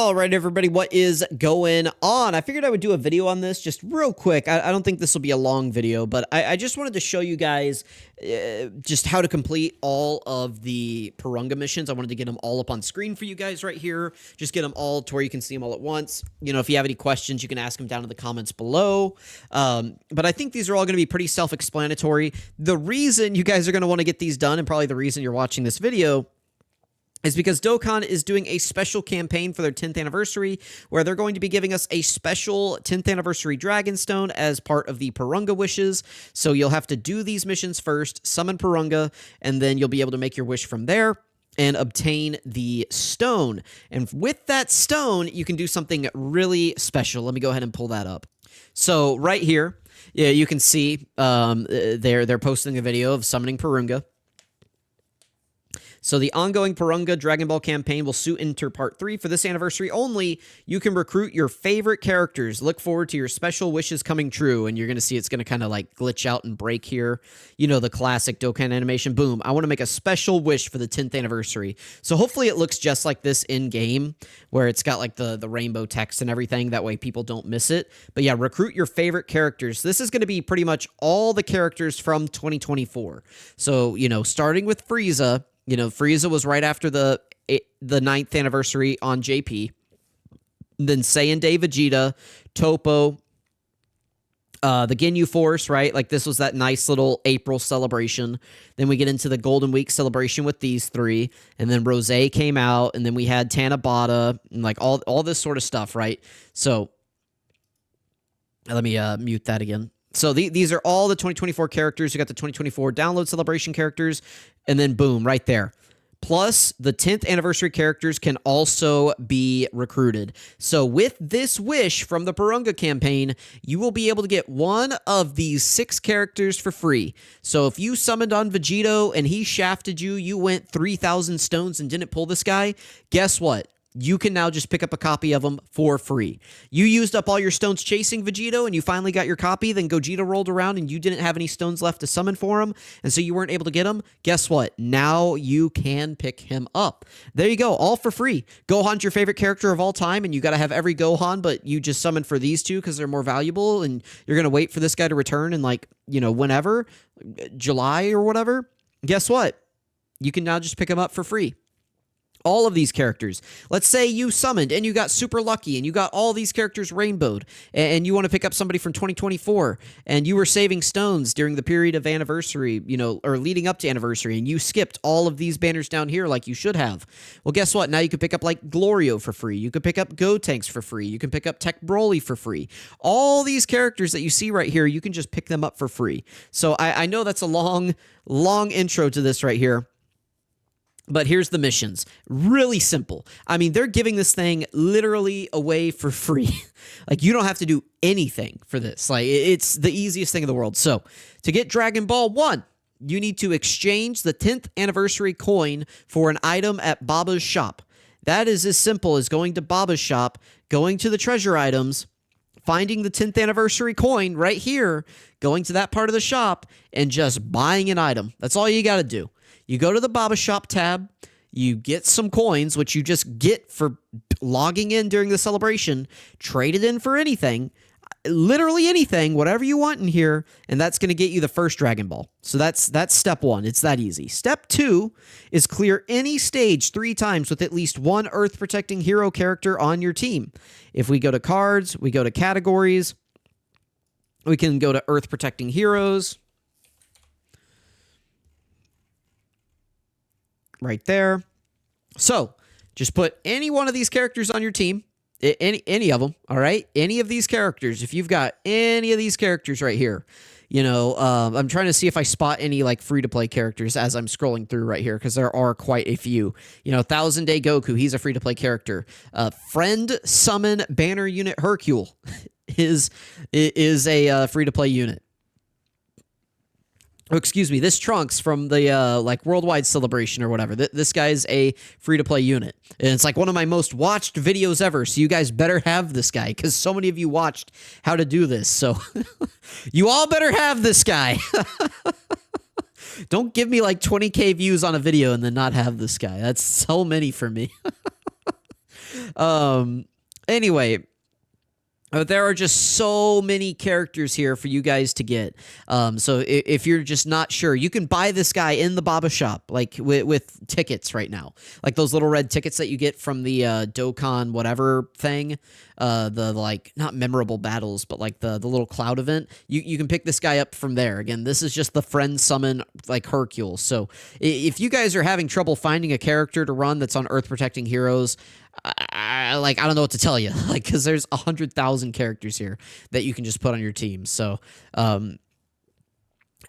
All right, everybody, what is going on? I figured I would do a video on this just real quick. I don't think this will be a long video, but I just wanted to show you guys just how to complete all of the Porunga missions. I wanted to get them all up on screen for you guys right here. Just get them all to where you can see them all at once. You know, if you have any questions, you can ask them down in the comments below. But I think these are all going to be pretty self-explanatory. The reason you guys are going to want to get these done, and probably the reason you're watching this video, is because Dokkan is doing a special campaign for their 10th anniversary where they're going to be giving us a special 10th anniversary Dragonstone as part of the Porunga wishes. So you'll have to do these missions first, summon Porunga, and then you'll be able to make your wish from there and obtain the stone. And with that stone, you can do something really special. Let me go ahead and pull that up. So right here, yeah, you can see they're posting a video of summoning Porunga. So the ongoing Porunga Dragon Ball campaign will soon enter part 3. For this anniversary only, you can recruit your favorite characters. Look forward to your special wishes coming true. And you're going to see it's going to kind of like glitch out and break here. You know, the classic Dokkan animation. Boom. I want to make a special wish for the 10th anniversary. So hopefully it looks just like this in-game, where it's got like the rainbow text and everything. That way people don't miss it. But yeah, recruit your favorite characters. This is going to be pretty much all the characters from 2024. So, you know, starting with Frieza. You know, Frieza was right after the 9th anniversary on JP. Then Saiyan Day Vegeta, Toppo, the Ginyu Force, right? Like, this was that nice little April celebration. Then we get into the Golden Week celebration with these three. And then Rose came out. And then we had Tanabata and, like, all this sort of stuff, right? So, let me mute that again. So these are all the 2024 characters. You got the 2024 download celebration characters, and then boom, right there. Plus, the 10th anniversary characters can also be recruited. So with this wish from the Porunga campaign, you will be able to get one of these 6 characters for free. So if you summoned on Vegito and he shafted you, you went 3,000 stones and didn't pull this guy, guess what? You can now just pick up a copy of them for free. You used up all your stones chasing Vegito and you finally got your copy, then Gogeta rolled around and you didn't have any stones left to summon for him, and so you weren't able to get him. Guess what? Now you can pick him up. There you go, all for free. Gohan's your favorite character of all time, and you got to have every Gohan, but you just summon for these two because they're more valuable, and you're going to wait for this guy to return in, like, you know, whenever, July or whatever. Guess what? You can now just pick him up for free. All of these characters. Let's say you summoned and you got super lucky and you got all these characters rainbowed, and you want to pick up somebody from 2024 and you were saving stones during the period of anniversary, you know, or leading up to anniversary, and you skipped all of these banners down here like you should have. Well, guess what? Now you could pick up like Glorio for free. You could pick up Gotenks for free. You can pick up Tech Broly for free. All these characters that you see right here, you can just pick them up for free. So I know that's a long intro to this right here. But here's the missions. Really simple. I mean, they're giving this thing literally away for free. Like, you don't have to do anything for this. Like, it's the easiest thing in the world. So, to get Dragon Ball 1, you need to exchange the 10th anniversary coin for an item at Baba's shop. That is as simple as going to Baba's shop, going to the treasure items, finding the 10th anniversary coin right here, going to that part of the shop, and just buying an item. That's all you got to do. You go to the Baba Shop tab, you get some coins, which you just get for logging in during the celebration, trade it in for anything, literally anything, whatever you want in here, and that's going to get you the first Dragon Ball. So that's step 1. It's that easy. Step 2 is clear any stage 3 times with at least one Earth-protecting hero character on your team. If we go to cards, we go to categories, we can go to Earth-protecting heroes. Right there. So, just put any one of these characters on your team. Any of them, all right? Any of these characters. If you've got any of these characters right here. You know, I'm trying to see if I spot any, like, free-to-play characters as I'm scrolling through right here, because there are quite a few. You know, 1000 Day Goku, he's a free-to-play character. Friend Summon Banner Unit Hercule is a free-to-play unit. Oh, excuse me, this Trunks from the, like, Worldwide Celebration or whatever. This guy's a free-to-play unit. And it's, like, one of my most watched videos ever, so you guys better have this guy, because so many of you watched how to do this, so you all better have this guy. Don't give me, like, 20K views on a video and then not have this guy. That's so many for me. Anyway, there are just so many characters here for you guys to get. So if you're just not sure, you can buy this guy in the Baba shop, like with tickets right now, like those little red tickets that you get from the Dokkan whatever thing, the like not memorable battles, but like the little cloud event. You can pick this guy up from there. Again, this is just the friend summon like Hercule. So if you guys are having trouble finding a character to run that's on Earth Protecting Heroes, I don't know what to tell you, like, because there's 100,000 characters here that you can just put on your team. So,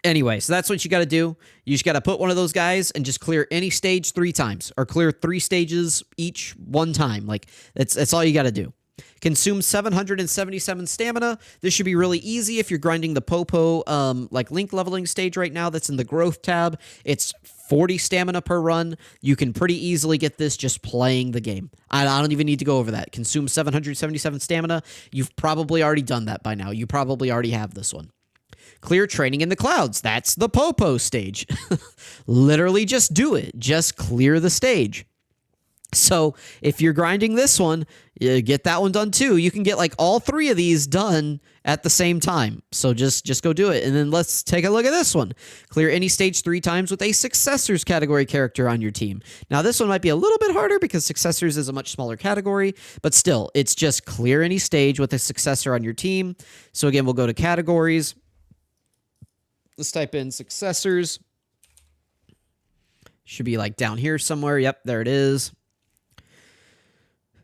anyway, so that's what you got to do. You just got to put one of those guys and just clear any stage 3 times, or clear 3 stages each one time. Like, that's all you got to do. Consume 777 stamina. This should be really easy if you're grinding the Popo, like link leveling stage right now. That's in the growth tab. It's 40 stamina per run. You can pretty easily get this just playing the game. I don't even need to go over that. Consume 777 stamina. You've probably already done that by now. You probably already have this one. Clear training in the clouds. That's the Popo stage. Literally just do it. Just clear the stage. So if you're grinding this one, get that one done too. You can get like all 3 of these done at the same time. So just go do it. And then let's take a look at this one. Clear any stage 3 times with a successors category character on your team. Now this one might be a little bit harder because successors is a much smaller category, but still, it's just clear any stage with a successor on your team. So again, we'll go to categories. Let's type in successors. Should be like down here somewhere. Yep, there it is.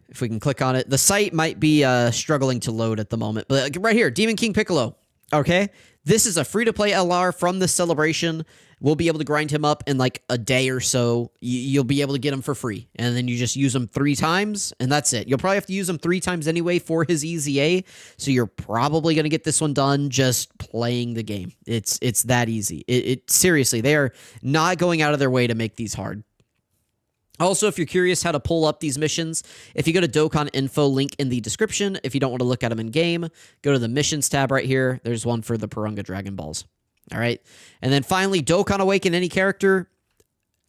If we can click on it. The site might be struggling to load at the moment. But right here, Demon King Piccolo. Okay? This is a free-to-play LR from the celebration. We'll be able to grind him up in like a day or so. You'll be able to get him for free. And then you just use him 3 times, and that's it. You'll probably have to use him 3 times anyway for his EZA. So you're probably going to get this one done just playing the game. It's that easy. Seriously, they are not going out of their way to make these hard. Also, if you're curious how to pull up these missions, if you go to Dokkan info, link in the description. If you don't want to look at them in game, go to the missions tab right here. There's one for the Porunga Dragon Balls. All right. And then finally, Dokkan Awaken any character.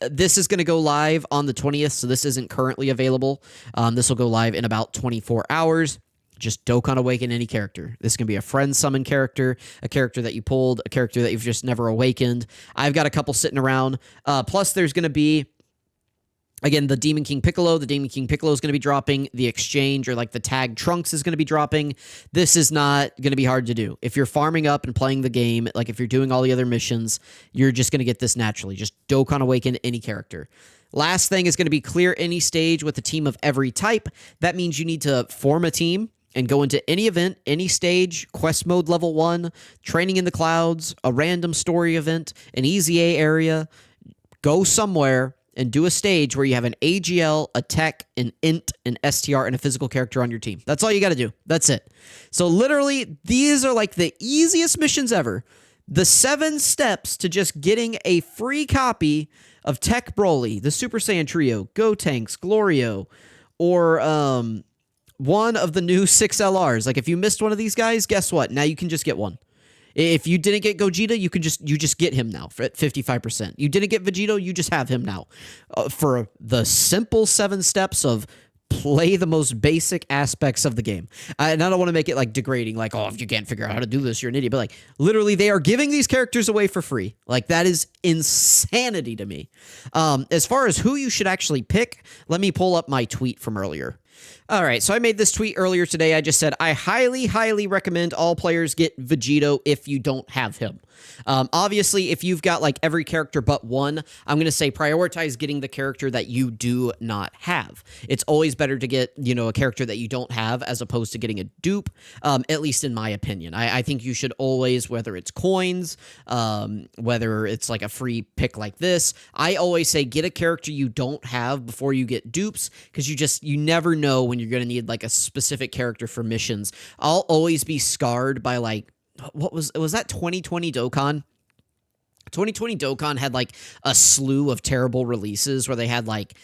This is going to go live on the 20th, so this isn't currently available. This will go live in about 24 hours. Just Dokkan Awaken any character. This can be a friend summon character, a character that you pulled, a character that you've just never awakened. I've got a couple sitting around. Plus, there's going to be, again, the Demon King Piccolo. The Demon King Piccolo is going to be dropping. The exchange, or like the tag Trunks, is going to be dropping. This is not going to be hard to do. If you're farming up and playing the game, like if you're doing all the other missions, you're just going to get this naturally. Just Dokkan Awaken any character. Last thing is going to be clear any stage with a team of every type. That means you need to form a team and go into any event, any stage, quest mode level 1, training in the clouds, a random story event, an EZA area. Go somewhere and do a stage where you have an AGL, a tech, an int, an STR, and a physical character on your team. That's all you got to do. That's it. So literally, these are like the easiest missions ever. The 7 steps to just getting a free copy of Tech Broly, the Super Saiyan Trio, Gotenks, Glorio, or one of the new 6 LRs. Like if you missed one of these guys, guess what? Now you can just get one. If you didn't get Gogeta, you just get him now at 55%. You didn't get Vegito, you just have him now. For the simple 7 steps of play the most basic aspects of the game. And I don't want to make it like degrading, like, oh, if you can't figure out how to do this, you're an idiot. But like, literally, they are giving these characters away for free. Like, that is insanity to me. As far as who you should actually pick, let me pull up my tweet from earlier. All right, so I made this tweet earlier today. I just said, I highly, highly recommend all players get Vegito if you don't have him. Obviously, if you've got like every character but one, I'm going to say prioritize getting the character that you do not have. It's always better to get, a character that you don't have as opposed to getting a dupe, at least in my opinion. I think you should always, whether it's coins, whether it's like a free pick like this, I always say get a character you don't have before you get dupes, because you never know when you're going to need like a specific character for missions. I'll always be scarred by like, was that 2020 Dokkan? 2020 Dokkan had like a slew of terrible releases where they had like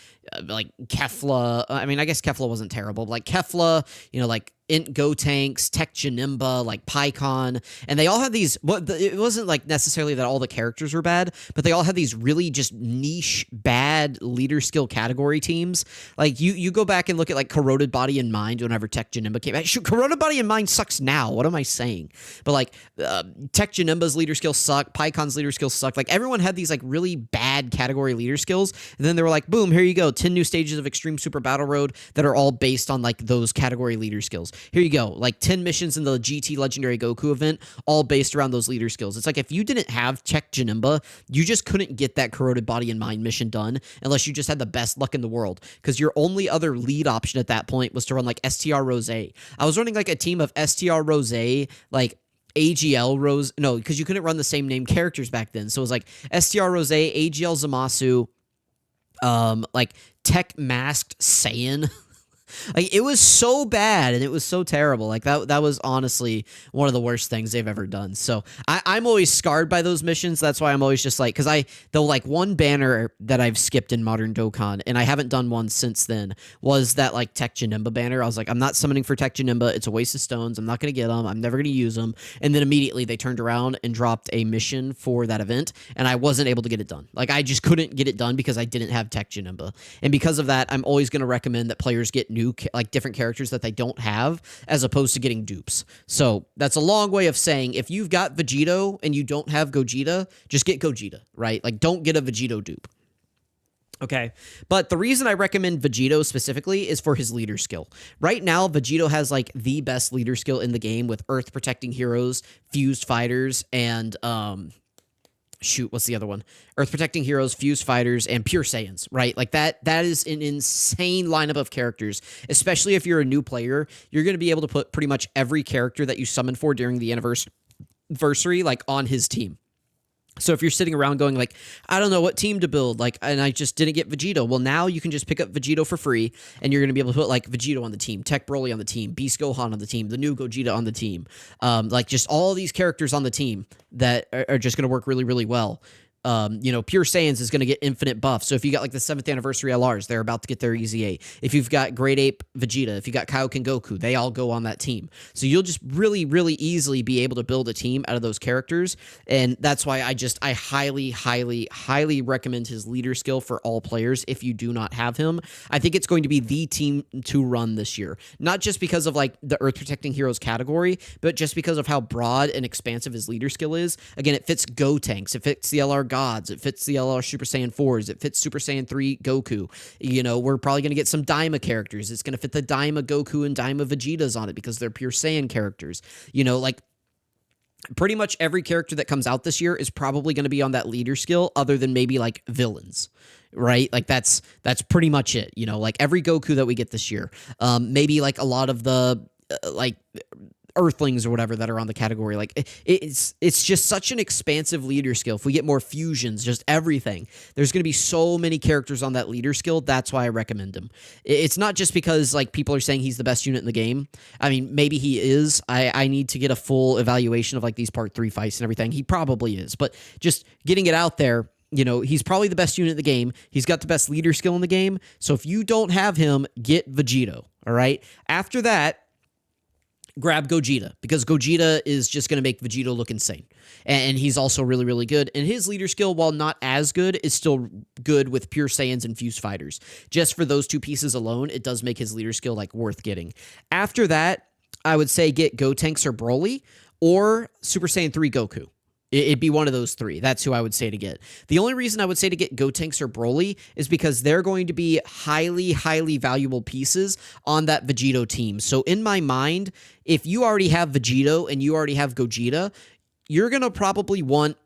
like Kefla. I mean, I guess Kefla wasn't terrible, but like Kefla, like Int Go Tanks, Tech Janimba, like PyCon, and they all had these. It wasn't like necessarily that all the characters were bad, but they all had these really just niche bad leader skill category teams. Like you go back and look at like Corroded Body and Mind whenever Tech Janimba came out. Shoot, Corroded Body and Mind sucks now. What am I saying? But like Tech Janimba's leader skills suck. PyCon's leader skills suck. Like everyone had these like really bad category leader skills, and then they were like, boom, here you go, 10 new stages of Extreme Super Battle Road that are all based on like those category leader skills. Here you go, like 10 missions in the GT Legendary Goku event, all based around those leader skills. It's like if you didn't have Tech Janimba, you just couldn't get that Corroded Body and Mind mission done unless you just had the best luck in the world, because your only other lead option at that point was to run like STR Rose. I was running like a team of STR Rose, like AGL Rose, no, because you couldn't run the same name characters back then. So it was like STR Rose, AGL Zamasu, like Tech Masked Saiyan. Like it was so bad and it was so terrible. Like that was honestly one of the worst things they've ever done. So I'm always scarred by those missions. That's why I'm always just like, because like one banner that I've skipped in Modern Dokkan, and I haven't done one since then, was that like Tech Janimba banner. I was like, I'm not summoning for Tech Janimba. It's a waste of stones. I'm not going to get them. I'm never going to use them. And then immediately they turned around and dropped a mission for that event, and I wasn't able to get it done. Like I just couldn't get it done because I didn't have Tech Janimba. And because of that, I'm always going to recommend that players get like different characters that they don't have, as opposed to getting dupes. So that's a long way of saying, if you've got Vegito and you don't have Gogeta, just get Gogeta, right? Like don't get a Vegito dupe. Okay, but the reason I recommend Vegito specifically is for his leader skill. Right now, Vegito has like the best leader skill in the game with Earth Protecting Heroes, Fused Fighters, and shoot, what's the other one? Earth Protecting Heroes, Fused Fighters, and Pure Saiyans, right? Like that is an insane lineup of characters, especially if you're a new player. You're going to be able to put pretty much every character that you summon for during the anniversary like on his team. So if you're sitting around going like, I don't know what team to build, like, and I just didn't get Vegito, well, now you can just pick up Vegito for free, and you're going to be able to put like Vegito on the team, Tech Broly on the team, Beast Gohan on the team, the new Gogeta on the team, like just all these characters on the team that are just going to work really, really well. Pure Saiyans is going to get infinite buffs. So if you got like the 7th anniversary LRs, they're about to get their Easy 8. If you've got Great Ape Vegeta, if you got Kaioken Goku, they all go on that team. So you'll just really, really easily be able to build a team out of those characters. And that's why I highly, highly, highly recommend his leader skill for all players if you do not have him. I think it's going to be the team to run this year. Not just because of like the Earth Protecting Heroes category, but just because of how broad and expansive his leader skill is. Again, it fits Go Tanks, it fits the LR Gods, it fits the LR Super Saiyan 4s, it fits Super Saiyan 3 Goku. We're probably going to get some Daima characters. It's going to fit the Daima Goku and Daima Vegetas on it because they're Pure Saiyan characters. Like pretty much every character that comes out this year is probably going to be on that leader skill, other than maybe like villains, right? Like that's pretty much it. Like every Goku that we get this year, maybe like a lot of the like Earthlings or whatever that are on the category. Like it's just such an expansive leader skill. If we get more fusions, just everything, there's going to be so many characters on that leader skill. That's why I recommend him. It's not just because like people are saying he's the best unit in the game. I mean, maybe he is. I need to get a full evaluation of like these part 3 fights and everything. He probably is, but just getting it out there, he's probably the best unit in the game. He's got the best leader skill in the game. So if you don't have him, get Vegito. All right. After that, grab Gogeta, because Gogeta is just going to make Vegito look insane. And he's also really, really good. And his leader skill, while not as good, is still good with Pure Saiyans and Fused Fighters. Just for those two pieces alone, it does make his leader skill like worth getting. After that, I would say get Gotenks or Broly or Super Saiyan 3 Goku. It'd be one of those three. That's who I would say to get. The only reason I would say to get Gotenks or Broly is because they're going to be highly, highly valuable pieces on that Vegito team. So in my mind, if you already have Vegito and you already have Gogeta, you're going to probably want...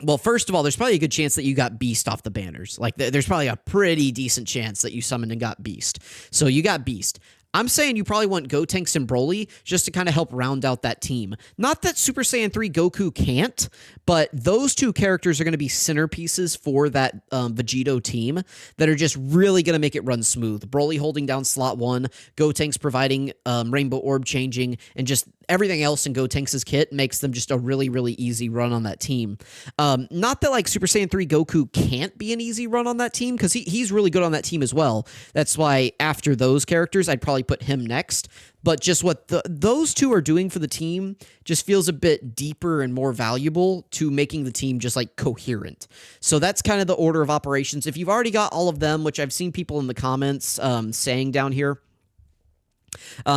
Well, first of all, there's probably a good chance that you got Beast off the banners. Like, there's probably a pretty decent chance that you summoned and got Beast. So you got Beast. I'm saying you probably want Gotenks and Broly just to kind of help round out that team. Not that Super Saiyan 3 Goku can't, but those two characters are going to be centerpieces for that Vegito team that are just really going to make it run smooth. Broly holding down slot 1, Gotenks providing Rainbow Orb changing, and just everything else in Gotenks' kit makes them just a really, really easy run on that team. Not that like Super Saiyan 3 Goku can't be an easy run on that team, because he's really good on that team as well. That's why after those characters, I'd probably put him next. But just what those two are doing for the team just feels a bit deeper and more valuable to making the team just like coherent. So that's kind of the order of operations. If you've already got all of them, which I've seen people in the comments saying down here,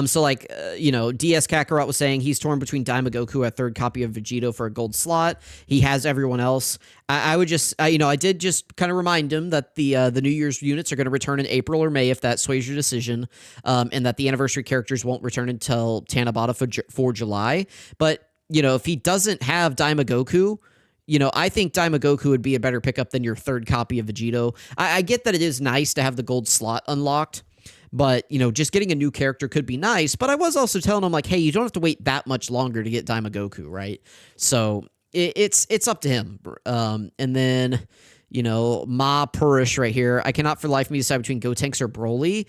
so like, DS Kakarot was saying he's torn between Daima Goku, a third copy of Vegito for a gold slot. He has everyone else. I would just, I did just kind of remind him that the New Year's units are going to return in April or May if that sways your decision, and that the anniversary characters won't return until Tanabata for July. But, if he doesn't have Daima Goku, I think Daima Goku would be a better pickup than your third copy of Vegito. I get that it is nice to have the gold slot unlocked, but, just getting a new character could be nice. But I was also telling him, like, hey, you don't have to wait that much longer to get Daima Goku, right? So it's up to him. And then, Ma Purish right here. I cannot for the life of me decide between Gotenks or Broly.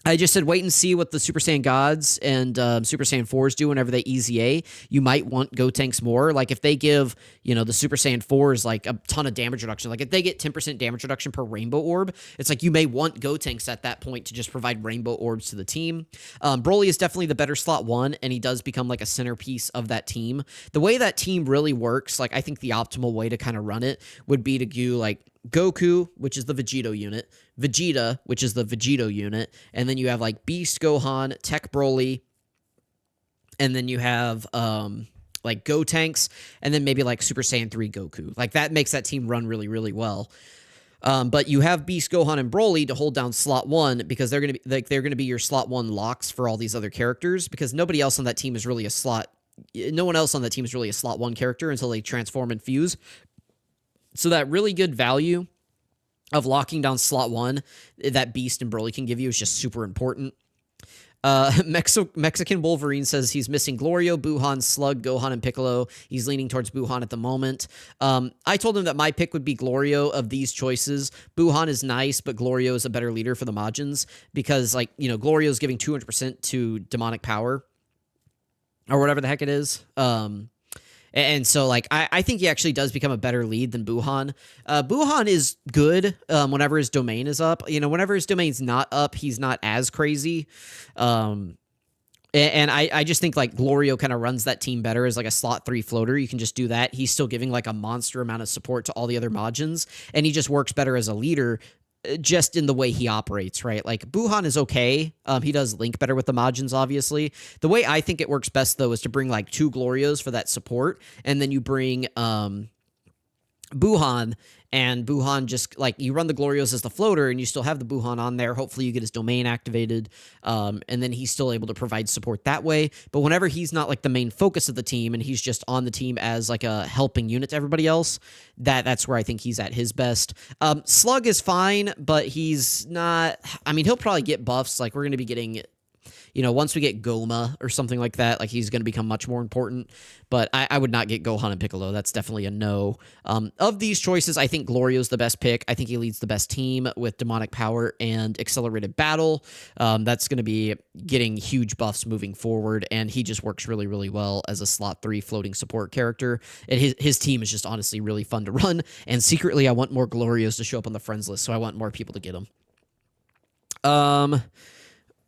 I just said wait and see what the Super Saiyan Gods and Super Saiyan 4s do whenever they EZA. You might want Gotenks more. Like if they give, the Super Saiyan 4s like a ton of damage reduction. Like if they get 10% damage reduction per Rainbow Orb, it's like you may want Gotenks at that point to just provide Rainbow Orbs to the team. Broly is definitely the better slot 1, and he does become like a centerpiece of that team. The way that team really works, like I think the optimal way to kind of run it would be to do like Goku, which is the Vegito unit, Vegeta, which is the Vegito unit, and then you have like Beast Gohan, Tech Broly, and then you have like Gotenks, and then maybe like Super Saiyan 3 Goku. Like that makes that team run really, really well. But you have Beast Gohan and Broly to hold down slot 1 because they're gonna be your slot 1 locks for all these other characters, because nobody else on that team is really a slot. No one else on that team is really a slot 1 character until they transform and fuse. So that really good value of locking down slot 1 that Beast and Broly can give you is just super important. Mexican Wolverine says he's missing Glorio, Buhan, Slug, Gohan, and Piccolo. He's leaning towards Buhan at the moment. I told him that my pick would be Glorio of these choices. Buhan is nice, but Glorio is a better leader for the Majins because, like, Glorio is giving 200% to demonic power or whatever the heck it is. And so, like, I think he actually does become a better lead than Buhan. Buhan is good whenever his domain is up. Whenever his domain's not up, he's not as crazy. And I just think, like, Glorio kind of runs that team better as, like, a slot 3 floater. You can just do that. He's still giving, like, a monster amount of support to all the other Majins, and he just works better as a leader just in the way he operates, right? Like, Buhan is okay. He does link better with the Majins, obviously. The way I think it works best, though, is to bring, like, 2 Glorios for that support, and then you bring Buhan, and Buhan just, like, you run the Glorios as the floater, and you still have the Buhan on there. Hopefully you get his domain activated, and then he's still able to provide support that way. But whenever he's not, like, the main focus of the team, and he's just on the team as, like, a helping unit to everybody else, that's where I think he's at his best. Slug is fine, but he's not... I mean, he'll probably get buffs. Like, we're going to be getting... once we get Goma or something like that, like, he's going to become much more important. But I would not get Gohan and Piccolo. That's definitely a no. Of these choices, I think Glorio's the best pick. I think he leads the best team with demonic power and accelerated battle. That's going to be getting huge buffs moving forward, and he just works really, really well as a slot 3 floating support character. And his team is just honestly really fun to run. And secretly, I want more Glorios to show up on the friends list, so I want more people to get them.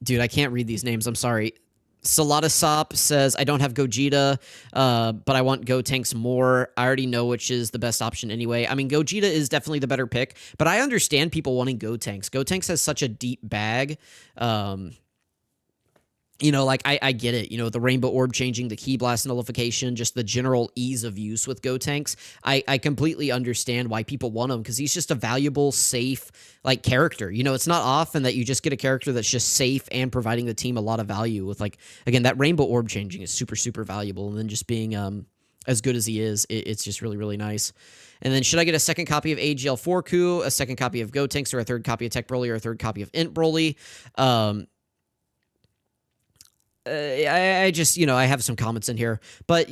Dude, I can't read these names. I'm sorry. Salada Sop says, I don't have Gogeta, but I want Gotenks more. I already know which is the best option anyway. I mean, Gogeta is definitely the better pick, but I understand people wanting Gotenks. Gotenks has such a deep bag. Like, I get it. The Rainbow Orb changing, the Ki Blast nullification, just the general ease of use with Gotenks. I completely understand why people want him, because he's just a valuable, safe, like, character. It's not often that you just get a character that's just safe and providing the team a lot of value with, like, again, that Rainbow Orb changing is super, super valuable. And then just being as good as he is, it's just really, really nice. And then should I get a second copy of AGL 4Ku, a second copy of Gotenks, or a third copy of Tech Broly, or a third copy of Int Broly? I just, I have some comments in here, but,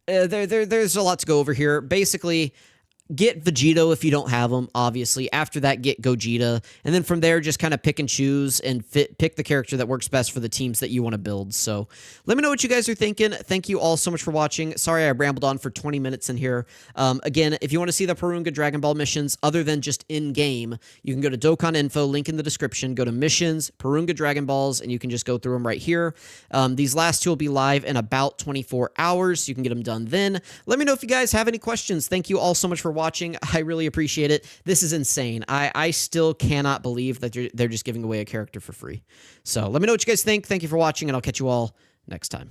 there's a lot to go over here. Basically, Get Vegito if you don't have them, obviously. After that, get Gogeta. And then from there, just kind of pick and choose and pick the character that works best for the teams that you want to build. So let me know what you guys are thinking. Thank you all so much for watching. Sorry I rambled on for 20 minutes in here. Again, if you want to see the Porunga Dragon Ball missions other than just in-game, you can go to Dokkan Info, link in the description. Go to Missions, Porunga Dragon Balls, and you can just go through them right here. These last two will be live in about 24 hours. You can get them done then. Let me know if you guys have any questions. Thank you all so much for watching. I really appreciate it. This is insane. I still cannot believe that they're just giving away a character for free. So let me know what you guys think. Thank you for watching, and I'll catch you all next time.